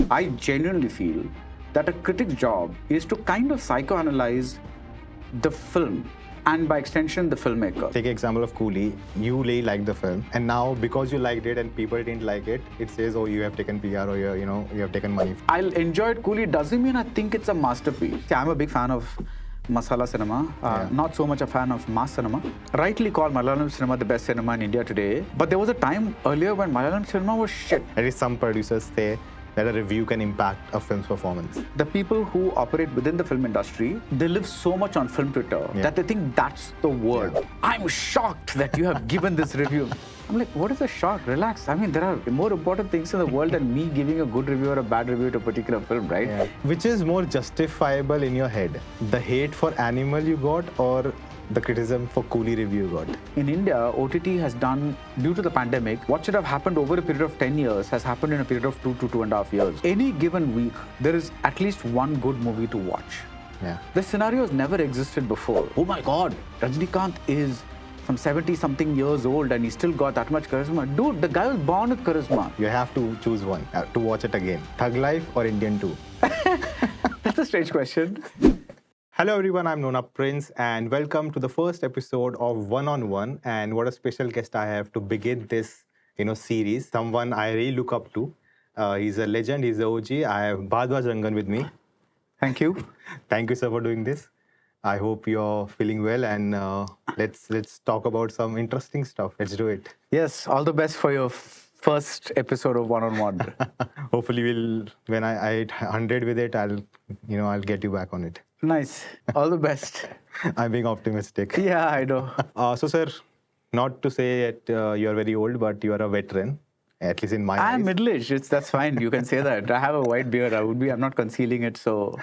I genuinely feel that a critic's job is to kind of psychoanalyze the film and by extension the filmmaker. Take an example of Coolie. You really liked the film, and now because you liked it and people didn't like it, it says, oh, you have taken PR or you have taken money. I'll enjoy it. Coolie doesn't mean I think it's a masterpiece. See, I'm a big fan of masala cinema, not so much a fan of mass cinema. Rightly called Malayalam cinema the best cinema in India today, but there was a time earlier when Malayalam cinema was shit. At least some producers say that a review can impact a film's performance. The people who operate within the film industry, they live so much on film Twitter that they think that's the word. Yeah. I'm shocked that you have given this review. I'm like, what is a shock? Relax. I mean, there are more important things in the world than me giving a good review or a bad review to a particular film, right? Yeah. Which is more justifiable in your head? The hate for Animal you got or the criticism for Coolie review you got? In India, OTT has done, due to the pandemic, what should have happened over a period of 10 years has happened in a period of 2 to 2.5 years. Any given week, there is at least one good movie to watch. Yeah. This scenario has never existed before. Oh my God, Rajnikanth is some 70-something years old and he still got that much charisma. Dude, the guy was born with charisma. You have to choose one to watch it again. Thug Life or Indian 2? That's a strange question. Hello everyone, I'm Nona Prince and welcome to the first episode of One on One. And what a special guest I have to begin this series. Someone I really look up to. He's a legend, he's the OG. I have Baradwaj Rangan with me. Thank you. Thank you, sir, for doing this. I hope you're feeling well and let's talk about some interesting stuff. Let's do it. Yes, all the best for your first episode of One on One. Hopefully, when I hit 100 with it, I'll get you back on it. Nice. All the best. I'm being optimistic. Yeah, I know. So, sir, not to say that you're very old, but you are a veteran, at least in my eyes. I'm middle-aged. That's fine. You can say that. I have a white beard. I'm not concealing it, so...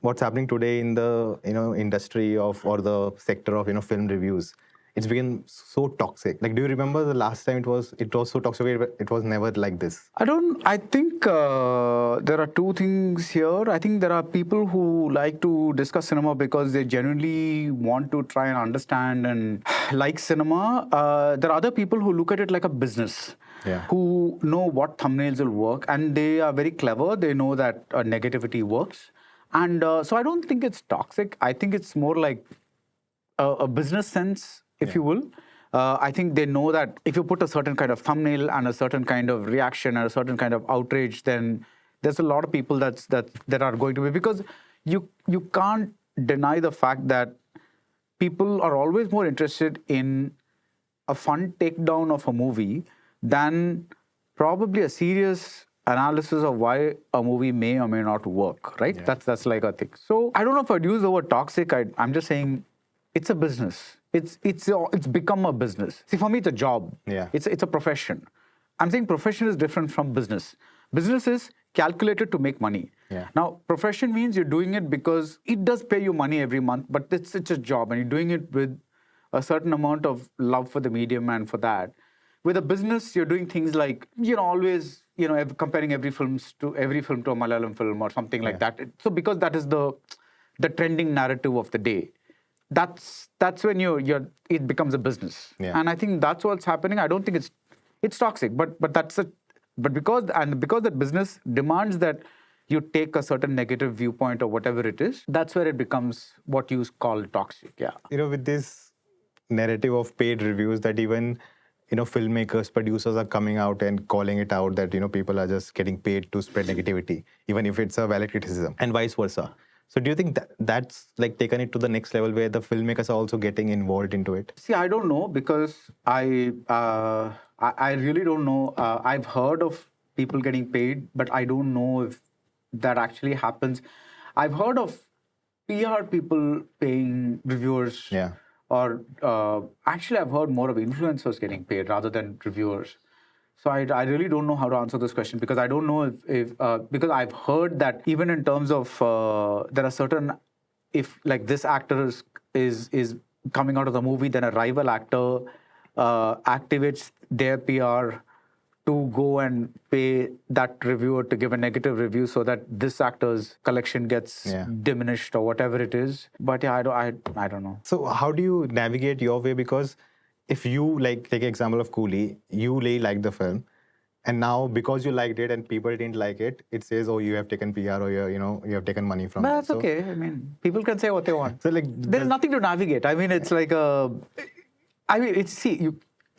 What's happening today in the industry or the sector of film reviews? It's become so toxic. Like, do you remember the last time it was so toxic? It was never like this. I think there are two things here. I think there are people who like to discuss cinema because they genuinely want to try and understand and like cinema. There are other people who look at it like a business. Yeah. Who know what thumbnails will work and they are very clever. They know that negativity works. And so I don't think it's toxic. I think it's more like a business sense, if you will. I think they know that if you put a certain kind of thumbnail and a certain kind of reaction and a certain kind of outrage, then there's a lot of people that are going to be, because you can't deny the fact that people are always more interested in a fun takedown of a movie than probably a serious analysis of why a movie may or may not work, right? Yeah. That's like a thing. So I don't know if I'd use the word toxic. I'm just saying it's a business. It's become a business. See, for me, it's a job. Yeah. It's a profession. I'm saying profession is different from business. Business is calculated to make money. Yeah. Now, profession means you're doing it because it does pay you money every month, but it's a job and you're doing it with a certain amount of love for the medium and for that. With a business, you're doing things like, always, comparing every film to a Malayalam film or something like that. So because that is the trending narrative of the day, that's when it becomes a business. Yeah. And I think that's what's happening. I don't think it's toxic, but because that business demands that you take a certain negative viewpoint or whatever it is, that's where it becomes what you call toxic. Yeah. With this narrative of paid reviews that even filmmakers, producers are coming out and calling it out that, people are just getting paid to spread negativity, even if it's a valid criticism, and vice versa. So do you think that's like taken it to the next level where the filmmakers are also getting involved into it? See, I don't know because I really don't know. I've heard of people getting paid, but I don't know if that actually happens. I've heard of PR people paying reviewers. Yeah. Or actually, I've heard more of influencers getting paid rather than reviewers. So I really don't know how to answer this question because I don't know if because I've heard that even in terms of there are certain, if like this actor is coming out of the movie, then a rival actor activates their PR to go and pay that reviewer to give a negative review so that this actor's collection gets diminished or whatever it is. But yeah, I don't know. So how do you navigate your way? Because if you take example of Coolie, you really like the film And now, because you liked it and people didn't like it, it says, "Oh, you have taken PR, or you have taken money from." But it. that's okay. I mean, people can say what they want. So like, There's nothing to navigate. I mean, it's like a. I mean,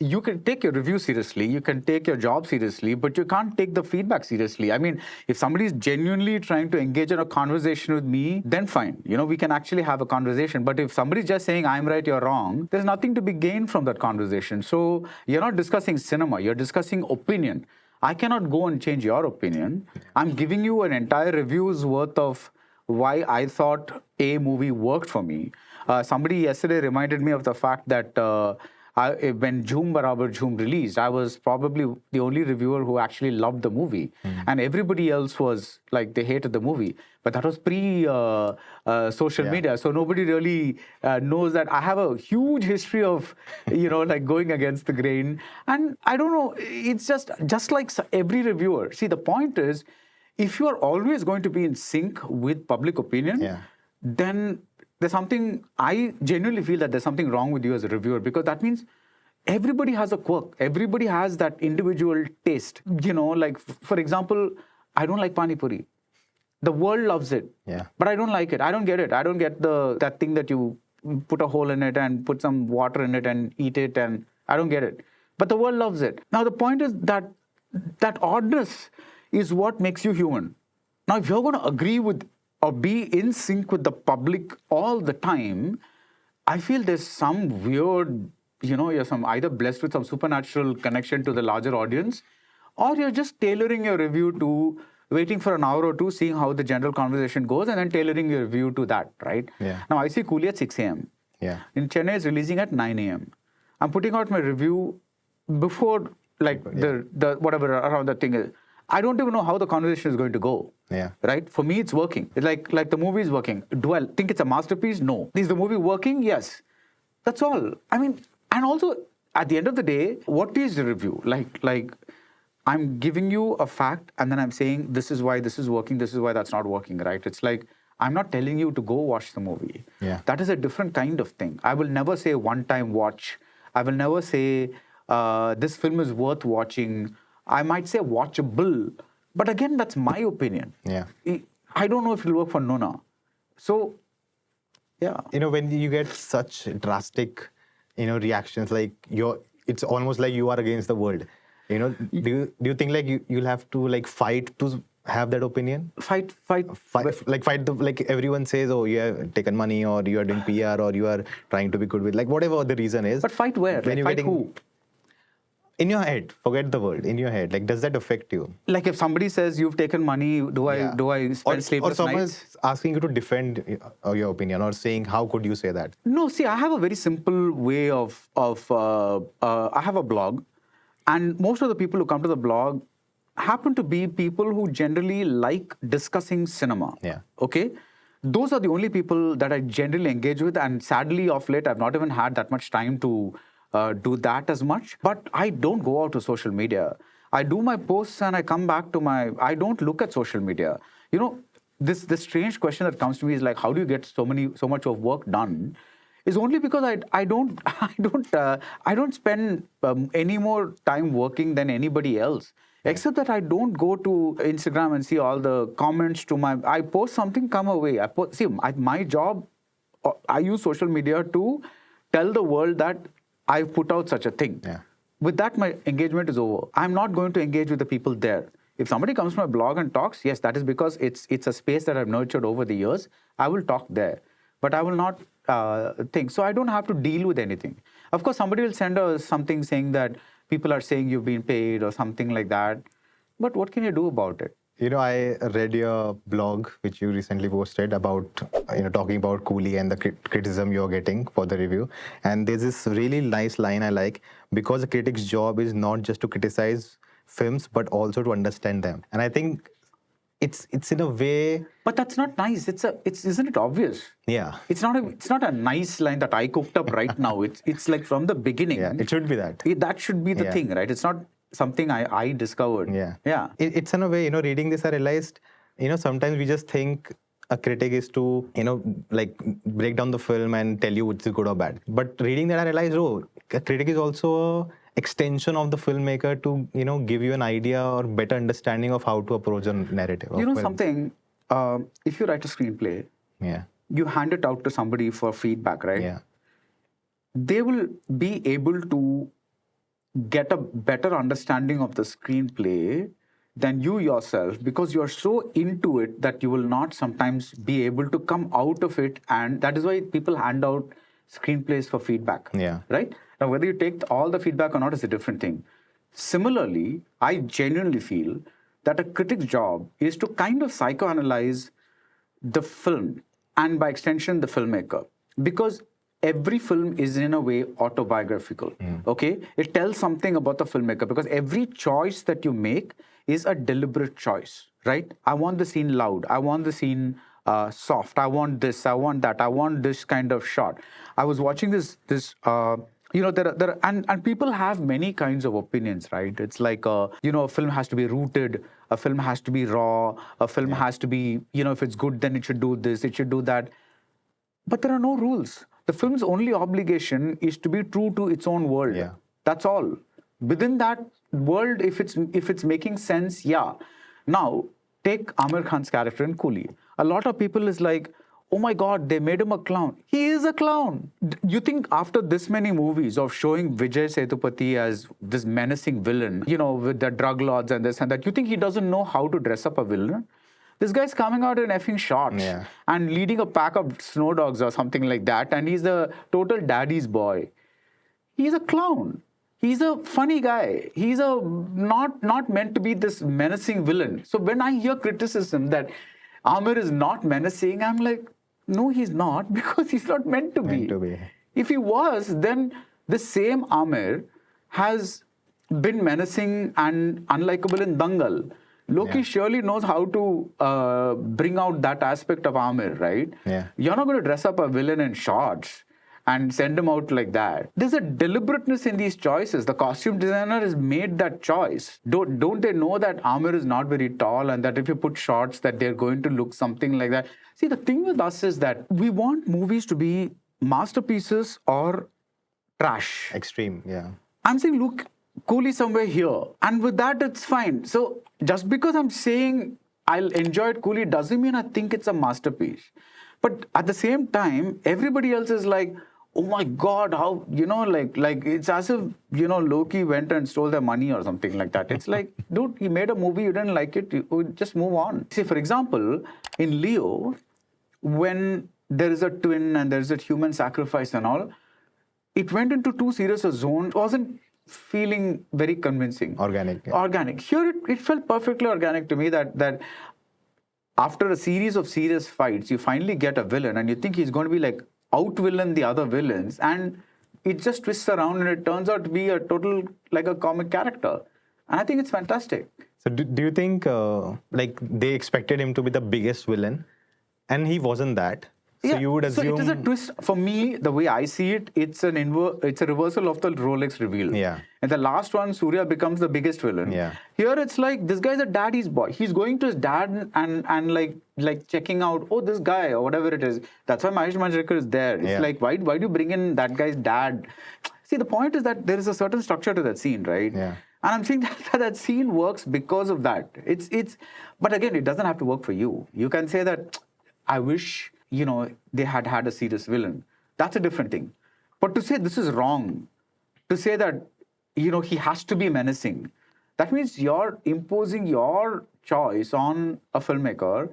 you can take your review seriously, you can take your job seriously, but you can't take the feedback seriously. I mean, if somebody is genuinely trying to engage in a conversation with me, then fine. We can actually have a conversation. But if somebody's just saying, I'm right, you're wrong, there's nothing to be gained from that conversation. So you're not discussing cinema, you're discussing opinion. I cannot go and change your opinion. I'm giving you an entire review's worth of why I thought a movie worked for me. Somebody yesterday reminded me of the fact that when Jhoom Barabar Jhoom released, I was probably the only reviewer who actually loved the movie. And everybody else was like, they hated the movie. But that was pre-social media. So nobody really knows that I have a huge history of, like going against the grain. And I don't know, it's just like every reviewer. See, the point is, if you are always going to be in sync with public opinion, then there's something, I genuinely feel that there's something wrong with you as a reviewer, because that means everybody has a quirk. Everybody has that individual taste. Like, for example, I don't like Pani Puri. The world loves it. But I don't like it. I don't get it. I don't get that thing that you put a hole in it and put some water in it and eat it, and I don't get it. But the world loves it. Now, the point is that oddness is what makes you human. Now, if you're going to agree with or be in sync with the public all the time, I feel there's some weird, you're either blessed with some supernatural connection to the larger audience, or you're just tailoring your review to waiting for an hour or two, seeing how the general conversation goes, and then tailoring your review to that, right? Now, I see Coolie at 6 a.m. In Chennai, it's releasing at 9 a.m. I'm putting out my review before, like, the whatever around the thing is. I don't even know how the conversation is going to go. Right? For me, it's working. It's like the movie is working. Do I think it's a masterpiece? No. Is the movie working? Yes. That's all. I mean, and also, at the end of the day, what is the review? Like I'm giving you a fact, and then I'm saying, this is why this is working, this is why that's not working, right? It's like, I'm not telling you to go watch the movie. That is a different kind of thing. I will never say one-time watch. I will never say, this film is worth watching. I might say watchable, but again, that's my opinion. I don't know if it'll work for Nona. So, yeah. When you get such drastic, reactions, like it's almost like you are against the world. Do you think like you'll have to like fight to have that opinion? Fight. Like everyone says, oh, you have taken money, or you are doing PR, or you are trying to be good with, like, whatever the reason is. But fight where? When like, fight who? In your head, forget the world. In your head, like, does that affect you? Like, if somebody says you've taken money, do I spend sleepless or someone nights? is asking you to defend your opinion, or saying, how could you say that? No, see, I have a very simple way of I have a blog, and most of the people who come to the blog happen to be people who generally like discussing cinema. Okay? Those are the only people that I generally engage with, and sadly, of late, I've not even had that much time to do that as much. But I don't go out to social media. I do my posts and I come back to I don't look at social media. This strange question that comes to me is like, how do you get so much of work done? Is only because I don't spend any more time working than anybody else. Except that I don't go to Instagram and see all the comments to I post something, come away. My job, I use social media to tell the world that I've put out such a thing. With that, my engagement is over. I'm not going to engage with the people there. If somebody comes to my blog and talks, yes, that is because it's a space that I've nurtured over the years. I will talk there. But I will not think. So I don't have to deal with anything. Of course, somebody will send us something saying that people are saying you've been paid or something like that. But what can you do about it? I read your blog, which you recently posted about, talking about Coolie and the criticism you're getting for the review. And there's this really nice line I like, because a critic's job is not just to criticize films, but also to understand them. And I think it's in a way. But that's not nice. Isn't it obvious? It's not a nice line that I cooked up right now. It's like from the beginning. It should be that. That should be the thing, right? It's not something I discovered. It's in a way, reading this, I realized, sometimes we just think a critic is to, like, break down the film and tell you it's good or bad. But reading that, I realized, a critic is also extension of the filmmaker to, give you an idea or better understanding of how to approach a narrative? You know something, if you write a screenplay, Yeah. you hand it out to somebody for feedback, right? Yeah. They will be able to get a better understanding of the screenplay than you yourself, because you're so into it that you will not sometimes be able to come out of it. And that is why people hand out screenplays for feedback. Yeah. Right? Now, whether you take all the feedback or not is a different thing. Similarly, I genuinely feel that a critic's job is to kind of psychoanalyze the film and by extension the filmmaker, because every film is in a way autobiographical. Okay, it tells something about the filmmaker, because every choice that you make is a deliberate choice, right? I want the scene loud, I want the scene soft, I want this, I want that, I want this kind of shot. I was watching this there are and people have many kinds of opinions, right? It's like a film has to be rooted, a film has to be raw, a film has to be, if it's good then it should do this, it should do that. But there are no rules. The film's only obligation is to be true to its own world. Yeah. That's all. Within that world, if it's making sense, yeah. Now, take Amir Khan's character in Coolie. A lot of people is like, oh my God, they made him a clown. He is a clown. You think after this many movies of showing Vijay Sethupathi as this menacing villain, with the drug lords and this and that, you think he doesn't know how to dress up a villain? This guy's coming out in effing shorts and leading a pack of snow dogs or something like that, and he's the total daddy's boy. He's a clown. He's a funny guy. He's a not meant to be this menacing villain. So when I hear criticism that Amir is not menacing, I'm like, no, he's not, because he's not meant to be. If he was, then the same Amir has been menacing and unlikable in Dangal. Loki surely knows how to bring out that aspect of Amir, right? Yeah. You're not going to dress up a villain in shorts and send him out like that. There's a deliberateness in these choices. The costume designer has made that choice. Don't they know that Amir is not very tall and that if you put shorts that they're going to look something like that? See, the thing with us is that we want movies to be masterpieces or trash. Extreme, yeah. I'm saying, look, Coolie somewhere here. And with that, it's fine. So just because I'm saying I'll enjoy it Coolie doesn't mean I think it's a masterpiece. But at the same time, everybody else is like, oh my God, how, like it's as if, Loki went and stole their money or something like that. It's like, dude, you made a movie, you didn't like it, you just move on. See, for example, in Leo, when there is a twin and there is a human sacrifice and all, it went into too serious a zone. It wasn't feeling very convincing. Organic. Organic. Here, it felt perfectly organic to me that after a series of serious fights, you finally get a villain and you think he's going to be like out-villain the other villains, and it just twists around and it turns out to be a total, like a comic character. And I think it's fantastic. So do you think they expected him to be the biggest villain and he wasn't that? So you would assume... So it is a twist. For me, the way I see it, it's a reversal of the Rolex reveal. Yeah. And the last one, Surya becomes the biggest villain. Yeah. Here it's like, this guy's a daddy's boy. He's going to his dad and like checking out, oh, this guy or whatever it is. That's why Mahesh Manjrekar is there. It's like, why do you bring in that guy's dad? See, the point is that there is a certain structure to that scene, right? Yeah. And I'm saying that scene works because of that. But again, it doesn't have to work for you. You can say that, I wish... they had a serious villain. That's a different thing. But to say this is wrong, to say that, he has to be menacing, that means you're imposing your choice on a filmmaker,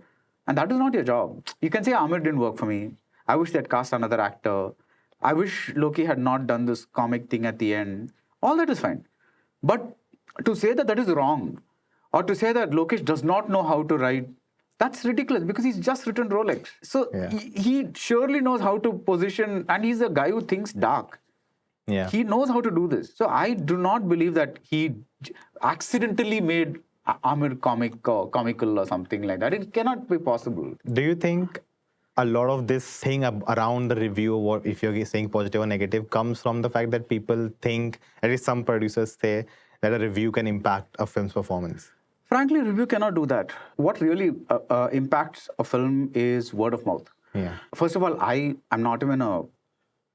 and that is not your job. You can say, Amir didn't work for me. I wish they'd cast another actor. I wish Loki had not done this comic thing at the end. All that is fine. But to say that is wrong, or to say that Lokesh does not know how to write, that's ridiculous, because he's just written Rolex. So he surely knows how to position, and he's a guy who thinks dark. Yeah. He knows how to do this. So I do not believe that he accidentally made Amir comical or something like that. It cannot be possible. Do you think a lot of this thing around the review, or if you're saying positive or negative, comes from the fact that people think, at least some producers say, that a review can impact a film's performance? Frankly, review cannot do that. What really impacts a film is word of mouth. Yeah. First of all, I am not even a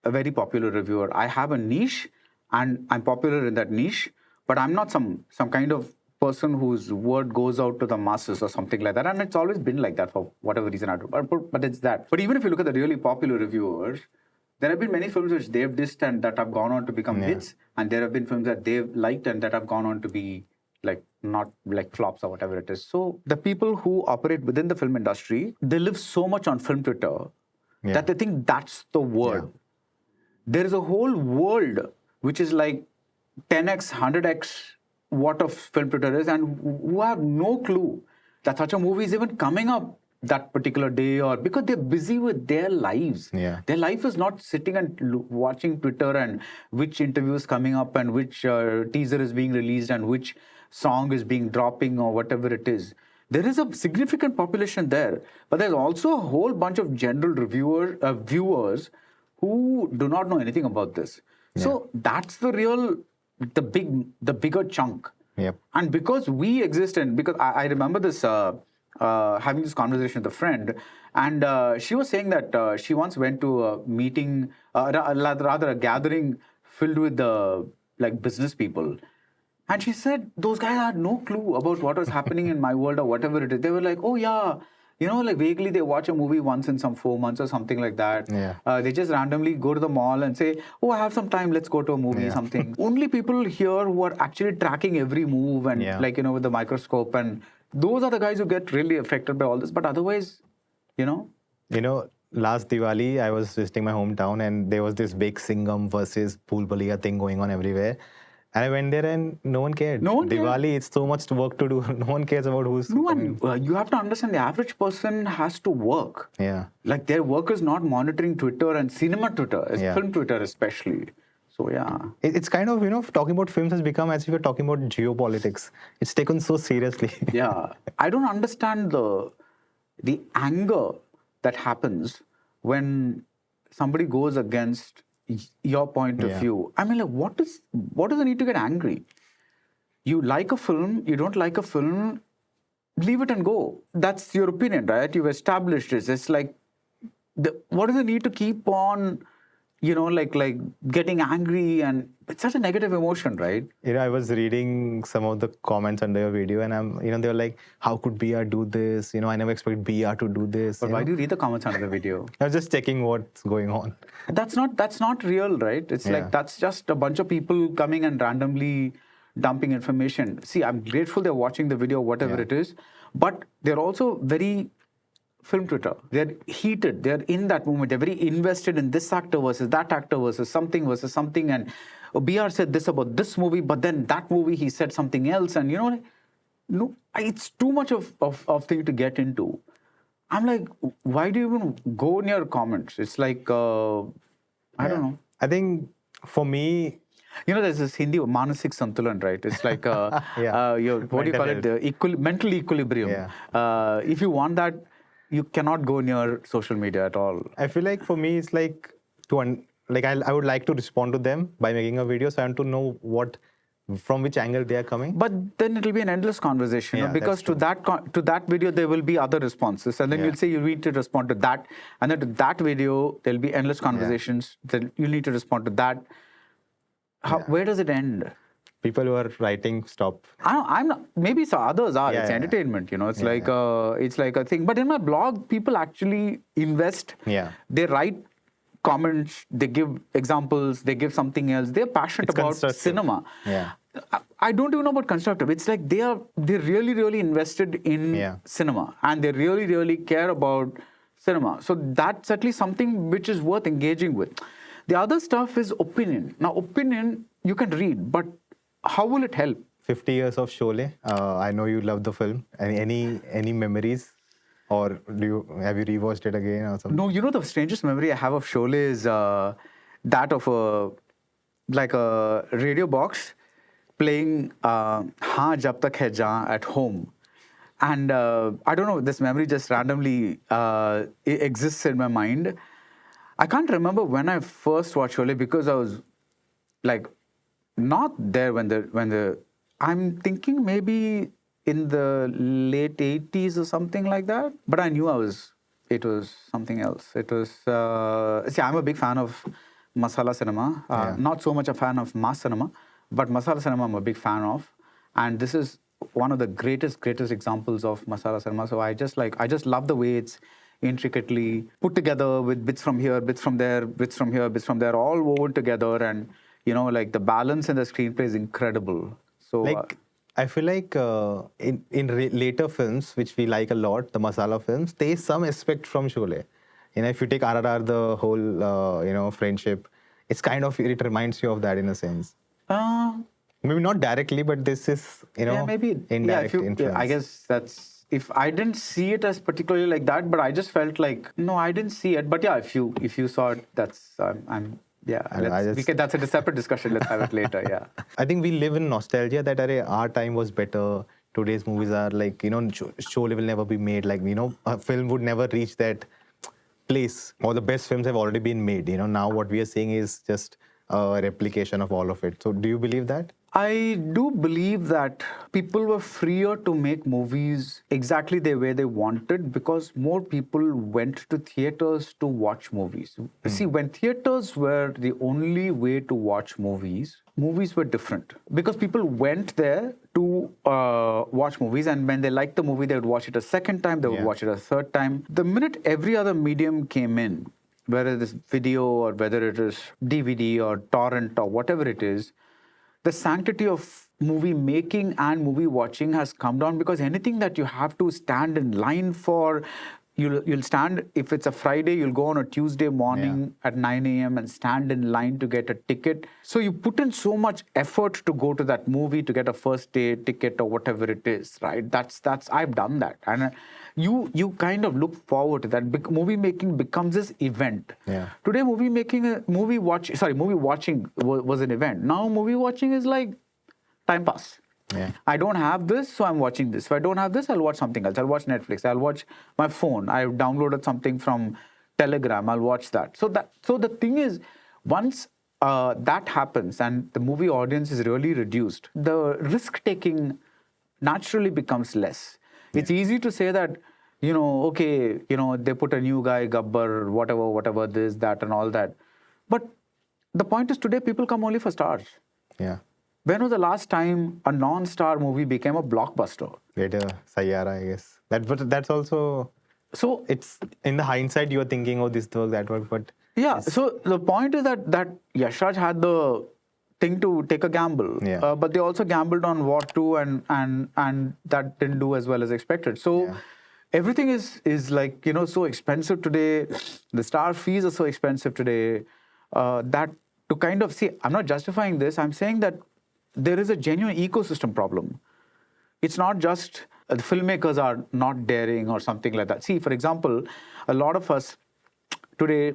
very popular reviewer. I have a niche, and I'm popular in that niche, but I'm not some kind of person whose word goes out to the masses or something like that. And it's always been like that for whatever reason. But it's that. But even if you look at the really popular reviewers, there have been many films which they've dissed and that have gone on to become hits, and there have been films that they've liked and that have gone on to be like not like flops or whatever it is. So the people who operate within the film industry, they live so much on film Twitter that they think that's the word. Yeah. There is a whole world which is like 10x, 100x what of film Twitter is, and who have no clue that such a movie is even coming up that particular day, or because they're busy with their lives. Yeah. Their life is not sitting and watching Twitter and which interview is coming up and which teaser is being released and which song is being dropping or whatever it is. There is a significant population there, but there's also a whole bunch of general viewers who do not know anything about this. So that's the bigger chunk. Yep. And because we exist, and because I remember this having this conversation with a friend, and she was saying that she once went to a meeting, rather a gathering filled with like business people. And she said, those guys had no clue about what was happening in my world or whatever it is. They were like, oh yeah, like vaguely they watch a movie once in some 4 months or something like that. Yeah. They just randomly go to the mall and say, oh, I have some time, let's go to a movie, something. Only people here who are actually tracking every move and with the microscope, and those are the guys who get really affected by all this. But otherwise, last Diwali, I was visiting my hometown and there was this big Singham versus Bhool Bhulaiya thing going on everywhere. And I went there and no one cared. No one Diwali, cared. it's so much work to do. No one cares about who's coming. You have to understand the average person has to work. Yeah. Like their work is not monitoring Twitter and cinema Twitter, film Twitter especially. So yeah. It's kind of, talking about films has become as if you're talking about geopolitics. It's taken so seriously. Yeah. I don't understand the anger that happens when somebody goes against your point of view. I mean, like, what does the need to get angry? You like a film, you don't like a film, leave it and go. That's your opinion, right? You've established it. It's like, what is the need to keep on, like getting angry? And it's such a negative emotion, right? I was reading some of the comments under your video and they were like, how could BR do this? I never expected BR to do this. But why do you read the comments under the video? I was just checking what's going on. That's not real, right? It's like, that's just a bunch of people coming and randomly dumping information. See, I'm grateful they're watching the video, whatever it is, but they're also very film Twitter. They're heated. They're in that moment. They're very invested in this actor versus that actor versus something. And BR said this about this movie, but then that movie he said something else. And no, it's too much of thing to get into. I'm like, why do you even go in your comments? It's like, I don't know. I think for me, there's this Hindi Manasik Santulan, right? It's like, what do you call it? The mental equilibrium. Yeah. If you want that, you cannot go near social media at all. I feel like for me, it's like I would like to respond to them by making a video. So I want to know from which angle they are coming. But then it'll be an endless conversation, because to that video there will be other responses, and then you'll say you need to respond to that, and then to that video there'll be endless conversations. Then you need to respond to that. Where does it end? People who are writing stop. I'm not. Maybe some others are. It's entertainment. It's like a thing. But in my blog, people actually invest. Yeah. They write comments. They give examples. They give something else. They're passionate about cinema. Yeah. I don't even know about constructive. It's like they're really, really invested in cinema, and they really, really care about cinema. So that's at least something which is worth engaging with. The other stuff is opinion. Now, opinion you can read, but how will it help? 50 years of Sholay. I know you love the film. Any memories? Or have you rewatched it again or something? No, the strangest memory I have of Sholay is that of a radio box playing Haan Jab Tak Hai Jaan at home. And I don't know, this memory just randomly exists in my mind. I can't remember when I first watched Sholay because I was like not there when the I'm thinking maybe in the late 80s or something like that. But I knew it was something else. It was, I'm a big fan of masala cinema. Not so much a fan of mass cinema, but masala cinema I'm a big fan of. And this is one of the greatest examples of masala cinema. So I just love the way it's intricately put together with bits from here, bits from there, bits from here, bits from there, all woven together. And, like the balance in the screenplay is incredible. So, Like, I feel like in later films, which we like a lot, the masala films, there is some aspect from Sholay. If you take RRR, the whole, friendship, it's kind of, it reminds you of that in a sense. Maybe not directly, but this is, maybe indirect influence. I guess that's, if I didn't see it as particularly like that, but I just felt like, no, I didn't see it. But yeah, if you saw it, that's, that's a separate discussion. Let's have it later. Yeah. I think we live in nostalgia that our time was better. Today's movies are like, Sholay will never be made. Like, a film would never reach that place. All the best films have already been made. Now what we are seeing is just a replication of all of it. So do you believe that? I do believe that people were freer to make movies exactly the way they wanted because more people went to theaters to watch movies. See, when theaters were the only way to watch movies were different because people went there to watch movies, and when they liked the movie, they would watch it a second time, they would watch it a third time. The minute every other medium came in, whether it is video or whether it is DVD or torrent or whatever it is, the sanctity of movie making and movie watching has come down because anything that you have to stand in line for, you'll stand, if it's a Friday, you'll go on a Tuesday morning at 9 a.m. and stand in line to get a ticket. So you put in so much effort to go to that movie to get a first day ticket or whatever it is, right? That's I've done that. And you kind of look forward to that. Movie making becomes this event. Yeah. Today, movie watching was an event. Now movie watching is like time pass. Yeah. I don't have this, so I'm watching this. If I don't have this, I'll watch something else. I'll watch Netflix. I'll watch my phone. I've downloaded something from Telegram. I'll watch that. So the thing is, once that happens and the movie audience is really reduced, the risk taking naturally becomes less. It's easy to say that, okay, they put a new guy, Gabbar, whatever, this, that, and all that. But the point is, today people come only for stars. Yeah. When was the last time a non-star movie became a blockbuster? Later, Sayyara, I guess. But that's also... So it's, in the hindsight, you're thinking, oh, this worked, that worked, but... Yeah, so the point is that Yash Raj had the thing to take a gamble. Yeah. But they also gambled on War 2 and that didn't do as well as expected. So everything is like, so expensive today. The star fees are so expensive today that to kind of... See, I'm not justifying this. I'm saying that there is a genuine ecosystem problem. It's not just the filmmakers are not daring or something like that. See, for example, a lot of us today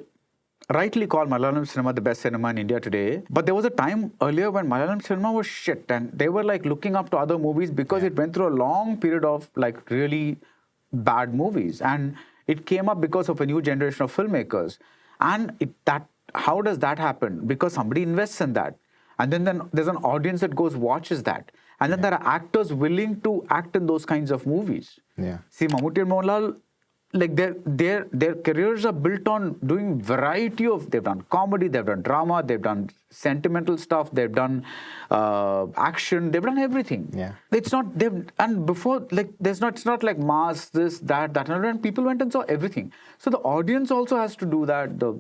rightly call Malayalam cinema the best cinema in India today. But there was a time earlier when Malayalam cinema was shit and they were like looking up to other movies because it went through a long period of like really bad movies. And it came up because of a new generation of filmmakers. And how does that happen? Because somebody invests in that. And then there's an audience that watches that. And then there are actors willing to act in those kinds of movies. Yeah. See, Mammootty and Mohanlal, like their careers are built on doing variety of... They've done comedy, they've done drama, they've done sentimental stuff, they've done action, they've done everything. Yeah. It's not... And before, like, it's not like mass, this, that, and people went and saw everything. So the audience also has to do that. The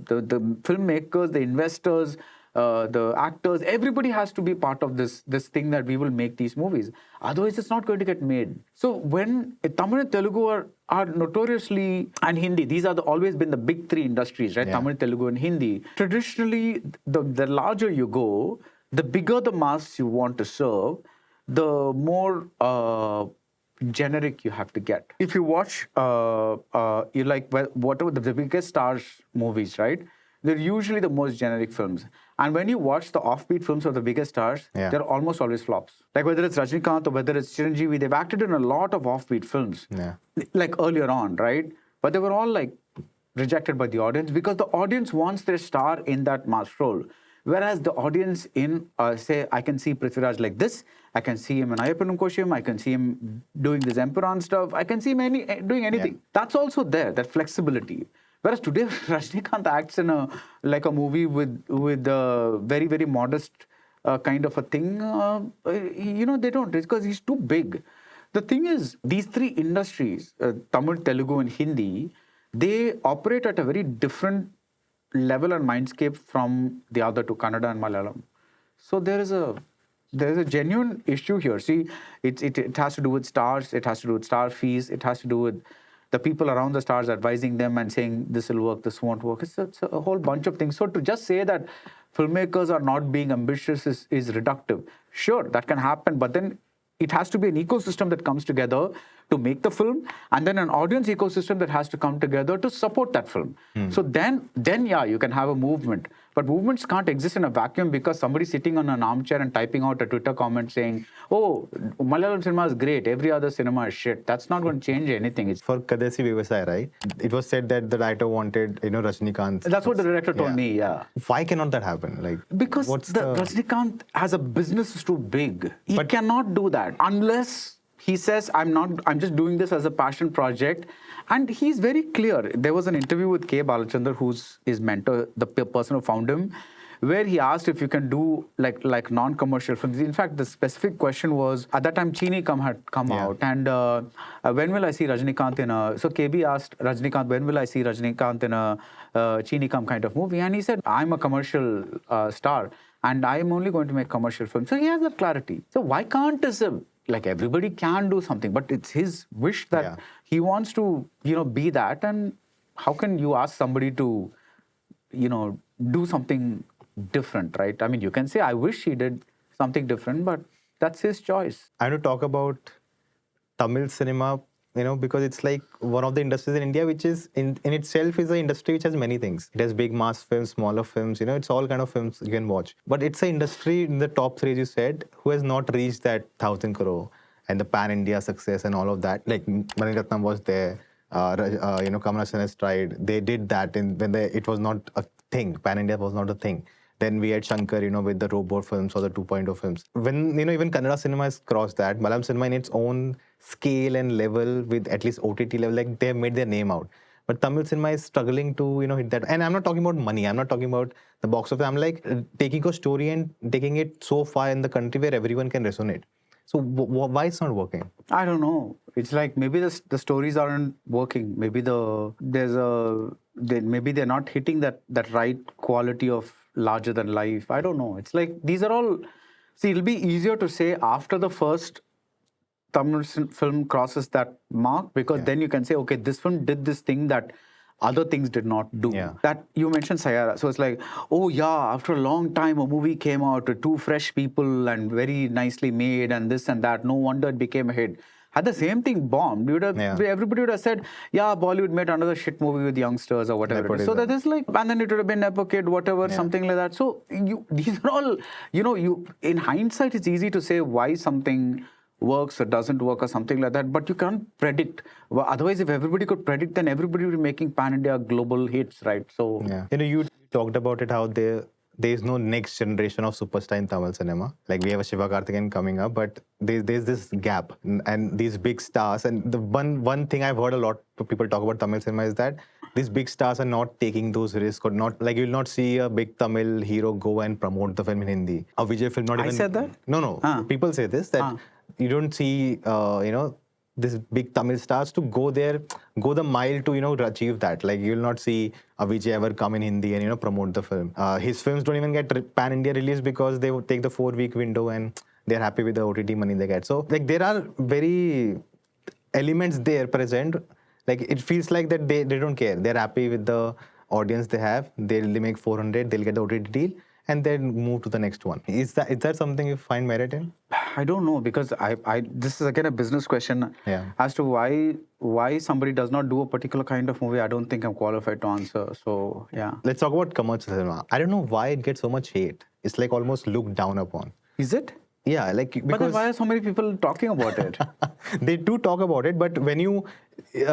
filmmakers, the investors... the actors, everybody has to be part of this thing that we will make these movies. Otherwise, it's not going to get made. So when Tamil and Telugu are notoriously, and Hindi, these are always been the big three industries, right? Yeah. Tamil, Telugu, and Hindi. Traditionally, the larger you go, the bigger the mass you want to serve, the more generic you have to get. If you watch, you like whatever the biggest stars movies, right? They're usually the most generic films. And when you watch the offbeat films of the biggest stars, they're almost always flops. Like whether it's Rajnikanth or whether it's Chiranjeevi, they've acted in a lot of offbeat films. Yeah. Like earlier on, right? But they were all like rejected by the audience because the audience wants their star in that mass role. Whereas the audience in, say, I can see Prithviraj like this, I can see him in Ayappanam Koshiyam, I can see him doing this Emperor stuff, I can see him doing anything. Yeah. That's also there, that flexibility. Whereas today, Rajnikanth acts in a movie with very very modest kind of a thing. They don't, because he's too big. The thing is, these three industries, Tamil, Telugu, and Hindi, they operate at a very different level and mindscape from the other two, Kannada and Malayalam. So there is a genuine issue here. See, it has to do with stars, it has to do with star fees, it has to do with the people around the stars advising them and saying this will work, this won't work. It's a whole bunch of things. So to just say that filmmakers are not being ambitious is reductive. Sure, that can happen, but then it has to be an ecosystem that comes together to make the film, and then an audience ecosystem that has to come together to support that film. So then yeah, you can have a movement. But movements can't exist in a vacuum because somebody's sitting on an armchair and typing out a Twitter comment saying, oh, Malayalam cinema is great, every other cinema is shit. That's not going to change anything. It's For Kadesi Vivasai, right? It was said that the writer wanted, Rajnikanth. That's what the director told me, yeah. Why cannot that happen? Like, Because Rajnikanth as a business is too big. He cannot do that unless he says, I'm just doing this as a passion project. And he's very clear. There was an interview with K. Balachandar, who's his mentor, the person who found him, where he asked if you can do like non-commercial films. In fact, the specific question was, at that time, Chini had come out. And when will I see Rajnikanth in a... So KB asked Rajnikanth, when will I see Rajnikanth in a Chini kind of movie? And he said, I'm a commercial star, and I'm only going to make commercial films. So he has that clarity. So why can't like everybody can do something, but it's his wish that he wants to, be that. And how can you ask somebody to, do something different, right? I mean, you can say, I wish he did something different, but that's his choice. I want to talk about Tamil cinema, because it's like one of the industries in India, which is in itself is an industry which has many things. It has big mass films, smaller films, it's all kind of films you can watch. But it's an industry in the top three, as you said, who has not reached that 1,000 crore and the pan-India success and all of that. Like Maniratnam was there, Kamal Haasan has tried. They did that when it was not a thing. Pan-India was not a thing. Then we had Shankar, with the robot films or the 2.0 films. When, even Kannada cinema has crossed that, Malayalam cinema in its own scale and level with at least OTT level, like they have made their name out. But Tamil cinema is struggling to, hit that. And I'm not talking about money. I'm not talking about the box office. I'm like taking a story and taking it so far in the country where everyone can resonate. So why it's not working? I don't know. It's like maybe the stories aren't working. Maybe maybe they're not hitting that right quality of larger than life. I don't know. It's like these are all. See, it'll be easier to say after the first Tamil film crosses that mark, because then you can say, okay, this film did this thing that other things did not do. That you mentioned Sayara. So it's like, oh yeah, after a long time a movie came out with two fresh people and very nicely made and this and that. No wonder it became a hit. Had the same thing bombed, everybody would have said, yeah, Bollywood made another shit movie with youngsters or whatever. Nepotism. So that is like, and then it would have been Nepo Kid, whatever, something like that. So these are all, in hindsight, it's easy to say why something works or doesn't work or something like that, but you can't predict. Well, otherwise, if everybody could predict, then everybody would be making pan-India global hits, right? So you talked about it, how there is no next generation of superstar in Tamil cinema. Like we have a Shiva Karthikeyan coming up, but there's this gap and these big stars. And the one thing I've heard a lot of people talk about Tamil cinema is that these big stars are not taking those risks, or not, like you'll not see a big Tamil hero go and promote the film in Hindi. A Vijay film not even... I said that? No. People say this, that you don't see, this big Tamil stars to go the mile to, achieve that. Like you'll not see a Vijay ever come in Hindi and, promote the film. His films don't even get pan-India release because they would take the 4-week window and they're happy with the OTT money they get. So like there are very elements there present. Like it feels like that they don't care. They're happy with the audience they have. They'll make 400, they'll get the OTT deal, and then move to the next one. Is that something you find merit in? I don't know, because this is again a business question as to why somebody does not do a particular kind of movie. I don't think I'm qualified to answer. So yeah. Let's talk about commercial cinema. I don't know why it gets so much hate. It's like almost looked down upon. Is it? Yeah, like because... But then why are so many people talking about it? They do talk about it, but when you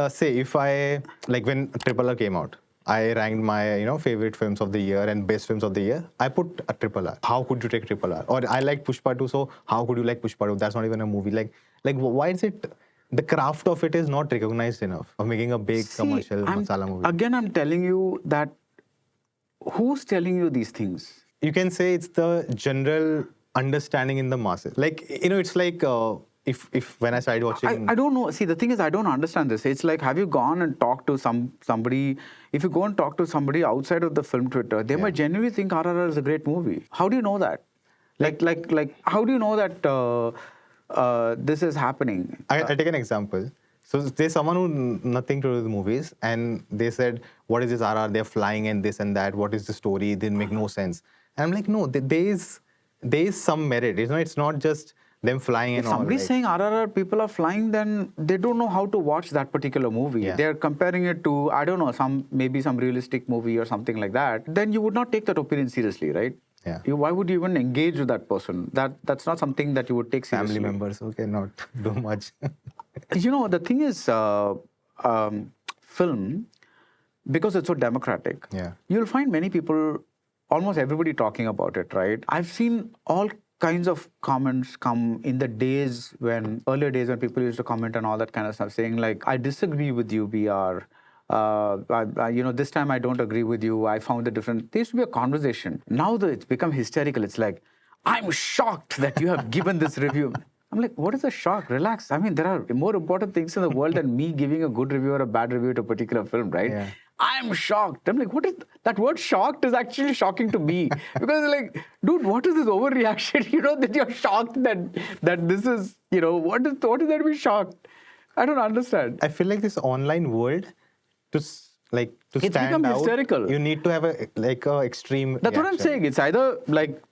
say, if I, like when Triple R came out, I ranked my, favorite films of the year and best films of the year. I put a Triple R. How could you take Triple R? Or I like Pushpa 2, so how could you like Pushpa 2? That's not even a movie. Like why is it the craft of it is not recognized enough of making a big commercial masala movie. Again, I'm telling you that who's telling you these things? You can say it's the general understanding in the masses. Like, it's like if when I started watching... I don't know. See, the thing is, I don't understand this. It's like, have you gone and talked to somebody? If you go and talk to somebody outside of the film Twitter, they might genuinely think RRR is a great movie. How do you know that? Like, how do you know that this is happening? I'll take an example. So there's someone who nothing to do with movies, and they said, "What is this RR? They're flying and this and that. What is the story? It didn't make no sense." And I'm like, no, there is some merit. It's not just them flying and all. If somebody's saying RRR, people are flying, then they don't know how to watch that particular movie. Yeah. They're comparing it to, I don't know, maybe some realistic movie or something like that. Then you would not take that opinion seriously, right? Yeah. Why would you even engage with that person? That's not something that you would take seriously. Family members who cannot do much. The thing is, film, because it's so democratic, you'll find many people, almost everybody talking about it, right? I've seen all kinds of comments come in the earlier days when people used to comment and all that kind of stuff, saying like, I disagree with you, BR. This time I don't agree with you. I found it different. There used to be a conversation. Now it's become hysterical. It's like, I'm shocked that you have given this review. I'm like, what is a shock? Relax. I mean, there are more important things in the world than me giving a good review or a bad review to a particular film, right? Yeah. I'm shocked. I'm like, what is that word? Shocked is actually shocking to me because, like, dude, what is this overreaction? That you're shocked that this is, what is there to be shocked? I don't understand. I feel like this online world, to stand become out, hysterical. You need to have a extreme. That's reaction. What I'm saying. It's either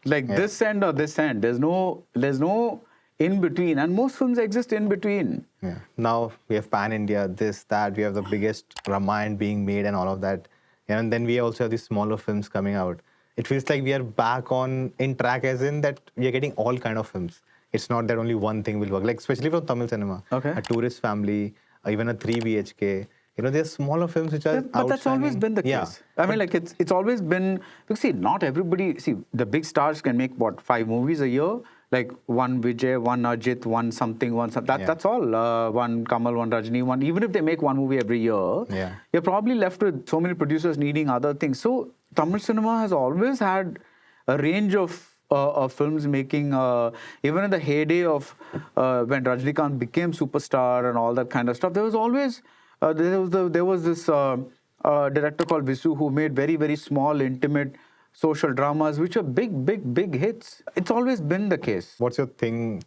this end or this end. There's no in between, and most films exist in between. Yeah. Now we have Pan India, this, that. We have the biggest Ramayana being made and all of that. And then we also have these smaller films coming out. It feels like we are back in track, as in that we are getting all kind of films. It's not that only one thing will work. Like especially from Tamil cinema, a tourist family, even a 3 BHK. There's smaller films which are but that's always been the case. Yeah. I mean, like it's always been, because not everybody, the big stars can make 5 movies a year. Like one Vijay, one Ajit, one something. That's all. One Kamal, one Rajni, one. Even if they make one movie every year, you're probably left with so many producers needing other things. So Tamil cinema has always had a range of films making. Even in the heyday of when Rajnikanth became superstar and all that kind of stuff, there was always there was this director called Visu who made very, very small, intimate social dramas, which are big hits. It's always been the case. What's your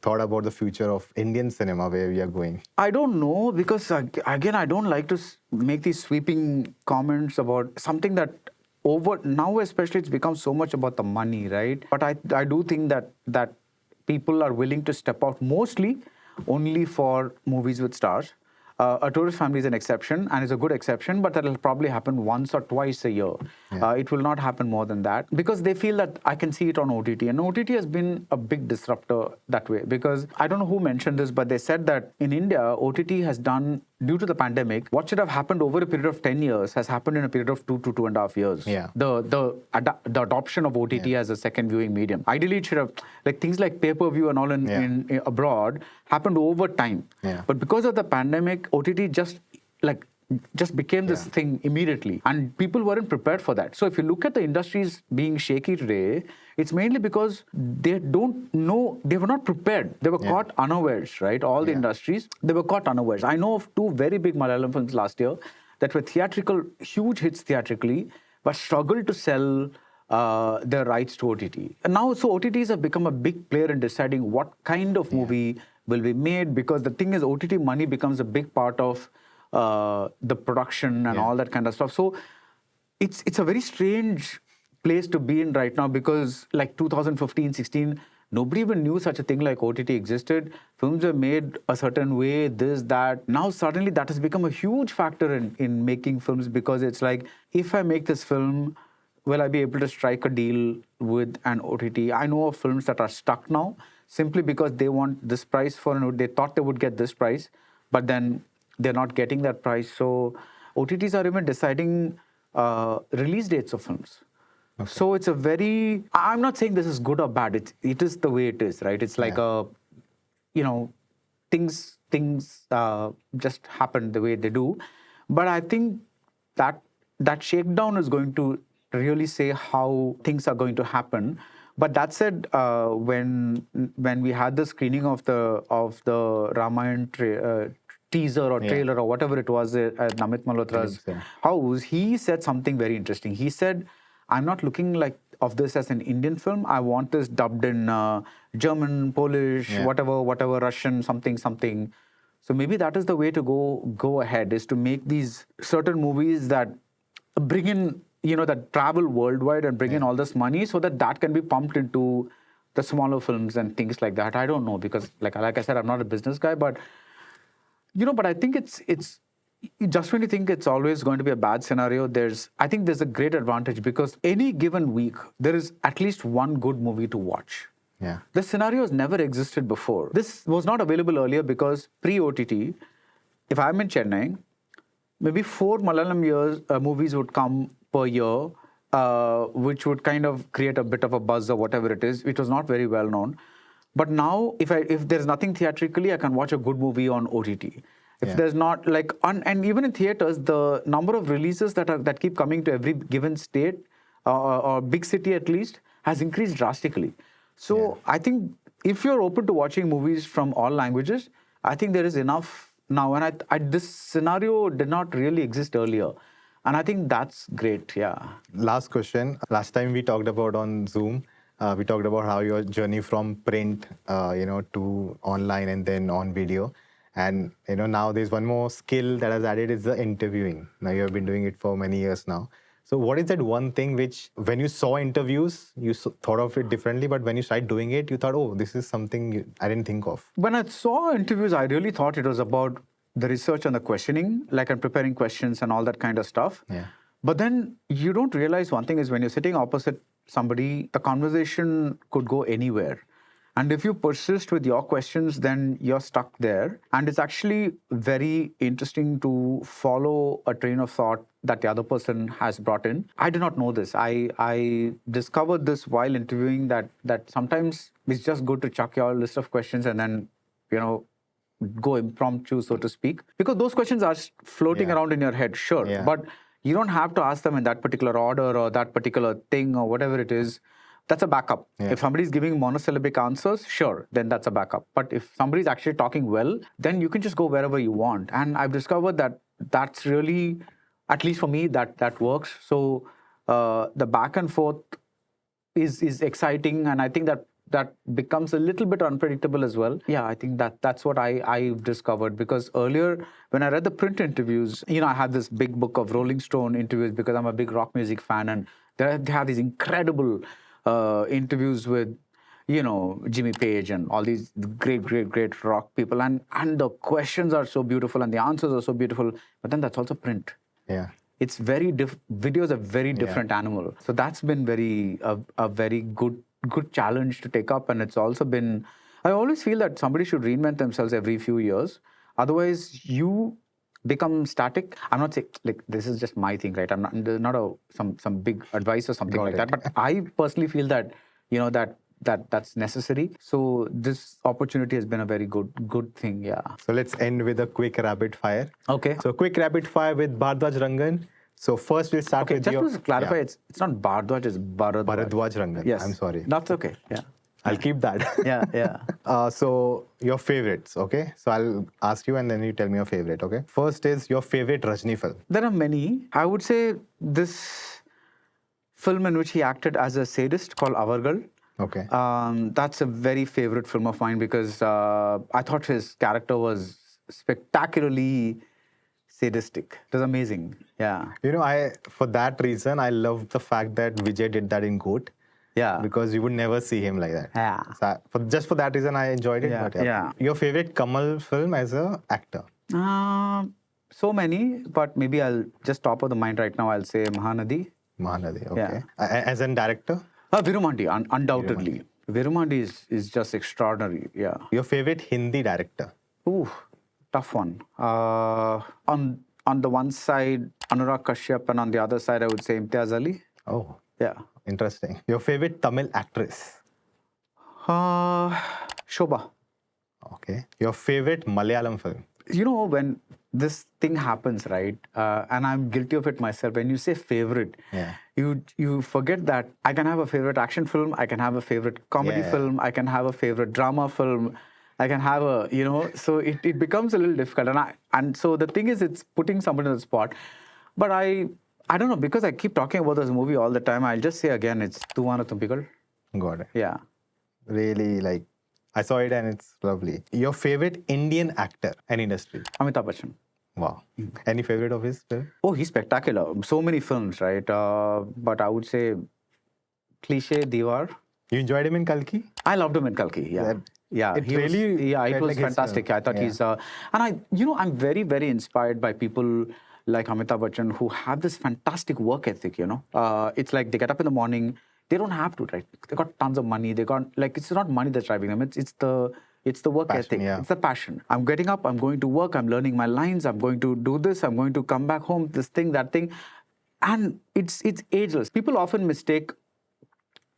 thought about the future of Indian cinema, where we are going? I don't know, because again, I don't like to make these sweeping comments about something that now especially it's become so much about the money, right? But I do think that people are willing to step out mostly only for movies with stars. A Tourist Family is an exception, and is a good exception, but that will probably happen once or twice a year. Yeah. It will not happen more than that, because they feel that I can see it on OTT. And OTT has been a big disruptor that way, because I don't know who mentioned this, but they said that in India, OTT has done, due to the pandemic, what should have happened over a period of 10 years has happened in a period of 2 to 2.5 years. Yeah. The adoption of OTT as a second viewing medium. Ideally, it should have, things like pay-per-view and all in abroad happened over time. Yeah. But because of the pandemic, OTT just became this thing immediately, and people weren't prepared for that. So if you look at the industries being shaky today, it's mainly because they don't know, they were not prepared. They were caught unawares, right? All the industries, they were caught unawares. I know of 2 very big Malayalam films last year that were theatrical, huge hits theatrically, but struggled to sell their rights to OTT. And now, so OTTs have become a big player in deciding what kind of movie will be made, because the thing is, OTT money becomes a big part of the production and all that kind of stuff. So it's a very strange place to be in right now, because like 2015, 16, nobody even knew such a thing like OTT existed. Films were made a certain way, this, that. Now suddenly that has become a huge factor in making films, because it's like, if I make this film, will I be able to strike a deal with an OTT? I know of films that are stuck now simply because they want this price they thought they would get this price, but then they're not getting that price. So OTTs are even deciding release dates of films. Okay. So it's I'm not saying this is good or bad. It is the way it is, right? It's like things just happen the way they do. But I think that shakedown is going to really say how things are going to happen. But that said, when we had the screening of the Ramayan teaser or trailer or whatever it was at Namit Malhotra's house, he said something very interesting. He said, "I'm not looking like of this as an Indian film. I want this dubbed in German, Polish, whatever, Russian, something." So maybe that is the way to go ahead, is to make these certain movies that bring in, that travel worldwide and bring in all this money, so that can be pumped into the smaller films and things like that. I don't know, because like I said, I'm not a business guy, but but I think it's just when you think it's always going to be a bad scenario, I think there's a great advantage, because any given week there is at least one good movie to watch. Yeah. This scenario has never existed before. This was not available earlier because pre-OTT, if I'm in Chennai, maybe 4 Malayalam movies would come per year, which would kind of create a bit of a buzz or whatever it is. It was not very well known. But now, if there's nothing theatrically, I can watch a good movie on OTT. If there's not, and even in theaters, the number of releases that keep coming to every given state or big city at least has increased drastically. So I think if you're open to watching movies from all languages, I think there is enough now. And this scenario did not really exist earlier. And I think that's great, Last question. Last time we talked about on Zoom, we talked about how your journey from print, to online and then on video. And, now there's one more skill that has added, is the interviewing. Now you have been doing it for many years now. So what is that one thing which, when you saw interviews, you thought of it differently, but when you started doing it, you thought, oh, this is something I didn't think of? When I saw interviews, I really thought it was about the research and the questioning, like I'm preparing questions and all that kind of stuff. Yeah. But then you don't realize one thing is, when you're sitting opposite somebody, the conversation could go anywhere. And if you persist with your questions, then you're stuck there. And it's actually very interesting to follow a train of thought that the other person has brought in. I did not know this. I discovered this while interviewing, that sometimes it's just good to chuck your list of questions and then, go impromptu, so to speak. Because those questions are floating around in your head, sure. Yeah. But you don't have to ask them in that particular order or that particular thing or whatever it is. That's a backup. Yeah. If somebody's giving monosyllabic answers, sure, then that's a backup. But if somebody's actually talking well, then you can just go wherever you want. And I've discovered that that's really, at least for me, that works. So the back and forth is exciting, and I think that becomes a little bit unpredictable as well. Yeah, I think that's what I've discovered, because earlier when I read the print interviews, I had this big book of Rolling Stone interviews because I'm a big rock music fan, and they have these incredible interviews with, Jimmy Page and all these great rock people, and the questions are so beautiful and the answers are so beautiful. But then that's also print. Yeah. It's very video is a very different animal. So that's been a very good challenge to take up. And it's also been, I always feel that somebody should reinvent themselves every few years. Otherwise, you become static. I'm not saying, like, this is just my thing, right? I'm not, there's not some big advice or something like that. But I personally feel that, that's necessary. So this opportunity has been a very good thing, yeah. So let's end with a quick rapid fire. Okay. So quick rapid fire with Baradwaj Rangan. So first we'll start with just to clarify, it's not Baradwaj, it's Baradwaj. Baradwaj Rangan. Yes. I'm sorry. That's okay, yeah. I'll keep that. Yeah. So your favorites, okay? So I'll ask you and then you tell me your favorite, okay? First is your favorite Rajni film. There are many. I would say this film in which he acted as a sadist called Avargal. Okay. That's a very favorite film of mine because I thought his character was spectacularly sadistic. It was amazing. Yeah. For that reason, I love the fact that Vijay did that in Goat. Yeah. Because you would never see him like that. Yeah. So just for that reason, I enjoyed it. Yeah. But Yeah. Your favorite Kamal film as an actor? So many, but maybe I'll just top of the mind right now. I'll say Mahanadi. Mahanadi, okay. As a director? Virumandi, undoubtedly. Virumandi is just extraordinary. Yeah. Your favorite Hindi director? Ooh, tough one. On the one side, Anurag Kashyap, and on the other side, I would say Imtiaz Ali. Oh. Yeah. Interesting. Your favorite Tamil actress? Shobha. Okay. Your favorite Malayalam film? You know, when this thing happens, right? And I'm guilty of it myself. When you say favorite, Yeah. you forget that I can have a favorite action film, I can have a favorite comedy Yeah. film, I can have a favorite drama film, I can have a, so it becomes a little difficult. And so the thing is, it's putting somebody on the spot. But I don't know, because I keep talking about this movie all the time, I'll just say again, it's Tuvana Tumpikal. Got it. Yeah. Really, like, I saw it and it's lovely. Your favorite Indian actor and industry? Amitabh Bachchan. Wow. Any favorite of his film? Oh, he's spectacular. So many films, right? But I would say Cliche, Diwar. You enjoyed him in Kalki? I loved him in Kalki. Yeah, yeah. it really it felt was like his fantastic. film. I thought Yeah. he's, and I'm very, very inspired by people like Amitabh Bachchan who have this fantastic work ethic. It's like they get up in the morning. They don't have to, right? They got tons of money. They got it's not money that's driving them. It's the work Passion, ethic. yeah. It's the passion. I'm getting up. I'm going to work. I'm learning my lines. I'm going to do this. I'm going to come back home. This thing, that thing, and it's ageless. People often mistake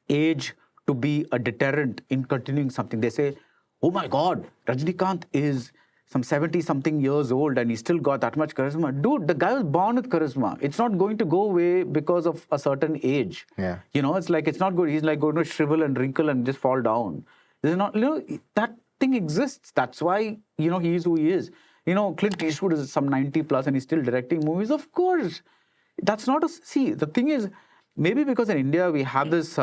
age to be a deterrent in continuing something. They say, oh my God, Rajnikanth is some 70-something years old and he still got that much charisma. Dude, the guy was born with charisma. It's not going to go away because of a certain age. Yeah. It's like, it's not good. He's like going to shrivel and wrinkle and just fall down. This is not, that thing exists. That's why, he is who he is. Clint Eastwood is some 90 plus and he's still directing movies. Of course. That's not see, the thing is, maybe because in India we have this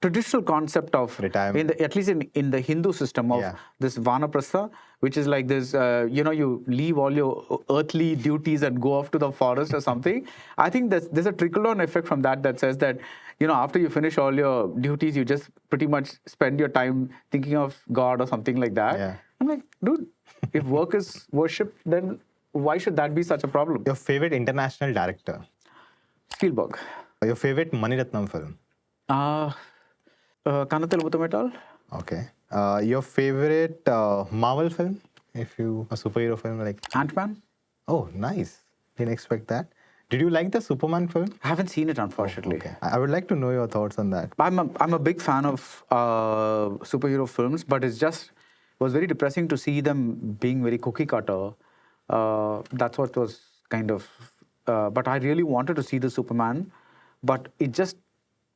traditional concept of retirement, at least in the Hindu system of this Vanaprastha, which is like this, you leave all your earthly duties and go off to the forest or something. I think there's a trickle-down effect from that says that, after you finish all your duties, you just pretty much spend your time thinking of God or something like that. Yeah. I'm like, dude, if work is worship, then why should that be such a problem? Your favorite international director? Spielberg. Your favorite Maniratnam film? Kanathil Muthamettal. Okay. Your favorite Marvel film? A superhero film like Ant-Man. Oh, nice. Didn't expect that. Did you like the Superman film? I haven't seen it, unfortunately. Okay. I would like to know your thoughts on that. I'm a big fan of superhero films, but it was very depressing to see them being very cookie cutter. That's what was kind of. But I really wanted to see the Superman, but it just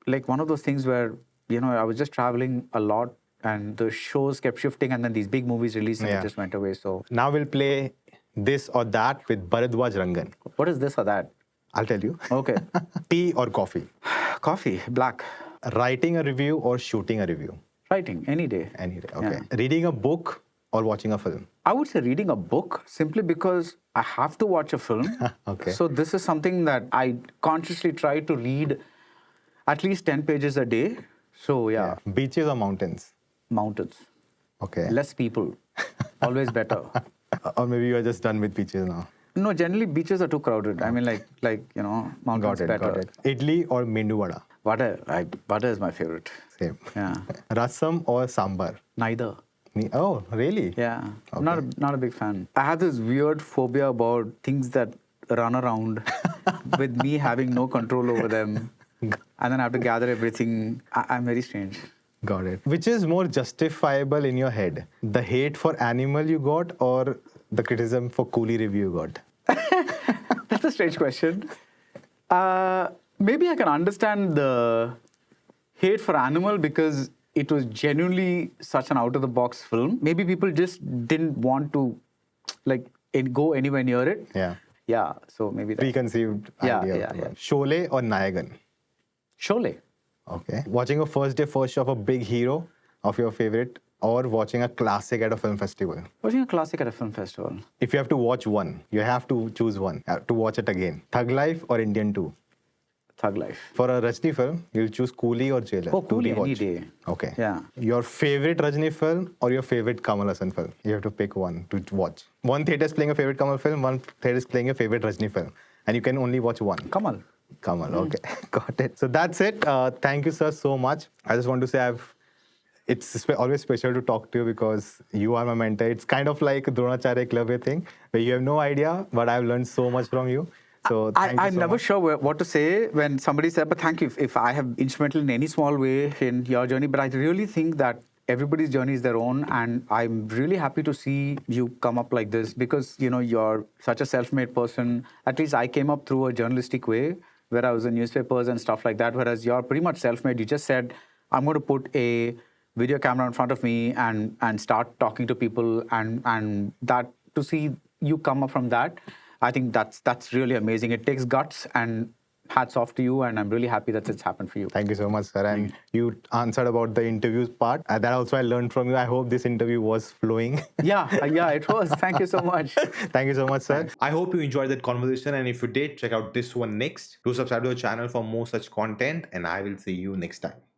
like one of those things where I was just traveling a lot, and the shows kept shifting, and then these big movies released, and it just went away. So now we'll play this or that with Baradwaj Rangan. What is this or that? I'll tell you. Okay. Tea or coffee? Coffee, black. Writing a review or shooting a review? Writing, any day. Any day, okay. Yeah. Reading a book or watching a film? I would say reading a book, simply because I have to watch a film. Okay. So this is something that I consciously try to read at least 10 pages a day. So yeah. Beaches or mountains? Mountains. Okay. Less people. Always better. Or maybe you are just done with beaches now? No, generally beaches are too crowded. I mean, mountains better. Got it. Idli or mendu vada? Vada is my favorite. Same. Yeah. Rasam or sambar? Neither. Oh, really? Yeah. Okay. I'm not a big fan. I have this weird phobia about things that run around with me having no control over them. And then I have to gather everything. I'm very strange. Got it. Which is more justifiable in your head? The hate for Animal you got or the criticism for Coolie review you got? That's a strange question. Maybe I can understand the hate for Animal because it was genuinely such an out-of-the-box film. Maybe people just didn't want to go anywhere near it. Yeah. Yeah, so maybe that. Preconceived idea. Yeah. Sholay or Nayagan? Sholay. Okay. Watching a first day, first show of a big hero of your favorite or watching a classic at a film festival? Watching a classic at a film festival. If you have to watch one, you have to choose one to watch it again. Thug Life or Indian 2? Thug Life. For a Rajni film, you'll choose Coolie or Jailer? Oh, Coolie any day. Okay. Yeah. Your favorite Rajni film or your favorite Kamal Hassan film? You have to pick one to watch. One theatre is playing a favorite Kamal film, one theatre is playing a favorite Rajni film. And you can only watch one. Kamal, okay. Got it. So that's it. Thank you, sir, so much. I just want to say it's always special to talk to you because you are my mentor. It's kind of like a Dronacharya Eklavya thing where you have no idea, but I've learned so much from you. So I'm never sure what to say when somebody said, but thank you if I have instrumental in any small way in your journey. But I really think that everybody's journey is their own, and I'm really happy to see you come up like this because you're such a self-made person. At least I came up through a journalistic way where I was in newspapers and stuff like that, whereas you're pretty much self-made. You just said, I'm going to put a video camera in front of me and start talking to people, and that, to see you come up from that, I think that's really amazing. It takes guts, and hats off to you, and I'm really happy that it's happened for you. Thank you so much, sir. And you answered about the interviews part. That also I learned from you. I hope this interview was flowing. Yeah, it was. Thank you so much. Thank you so much, sir. I hope you enjoyed that conversation, and if you did, check out this one next. Do subscribe to the channel for more such content, and I will see you next time.